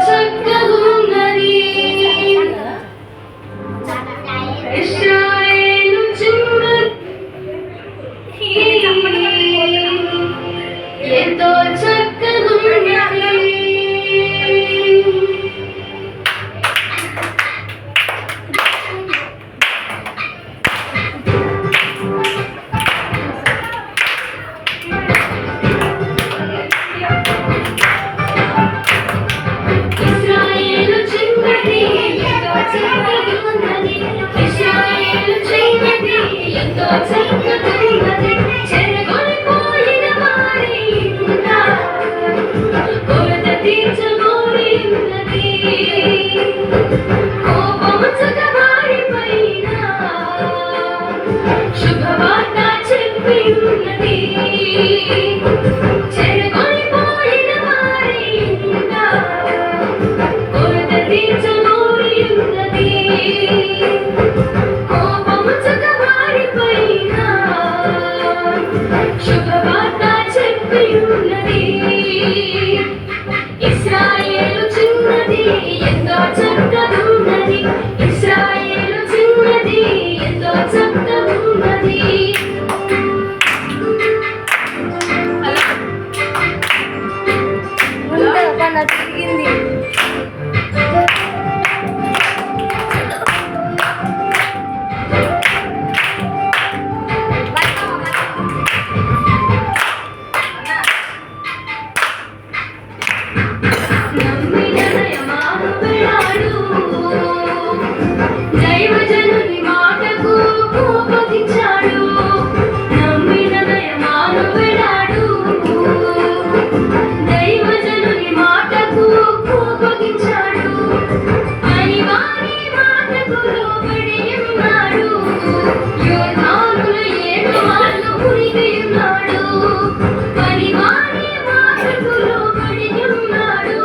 చక్కగున్నది ఇశ్రాయేలు చిన్నది ఎంతో చక్కగున్నది ఇశ్రాయేలు చిన్నది ఎంతో చక్కగున్నది ఇశ్రాయేలు చిన్నది ఎంతో చక్కగున్నది చెరగొనిపోయిన వారి ఇంట కొరత తీర్చబోని ఉన్నది కోపముచక వారి పైన శుభవార్త చెప్పి ఉన్నది చెరగొనిపోయిన వారి ఇంట కొరత తీర్చబోని ఉన్నది కోపముచక వారి పైన శుభవార్త చెప్పి ఉన్నది ఇశ్రాయేలు చిన్నది ఎంతో చక్కగున్నది ఇశ్రాయేలు చిన్నది ఎంతో చక్కగున్నది తిరిగింది దైవజనుని మాటకు కోపగించాడు నమ్మిన నయమాను వెళ్ళాడు దైవజనుని మాటకు కోపగించాడు అని వారి మాటకు లోబడి ఉన్నాడు యోర్దానుల 7 మార్లు మునిగి ఉన్నాడు అని వారి మాటకు లోబడి ఉన్నాడు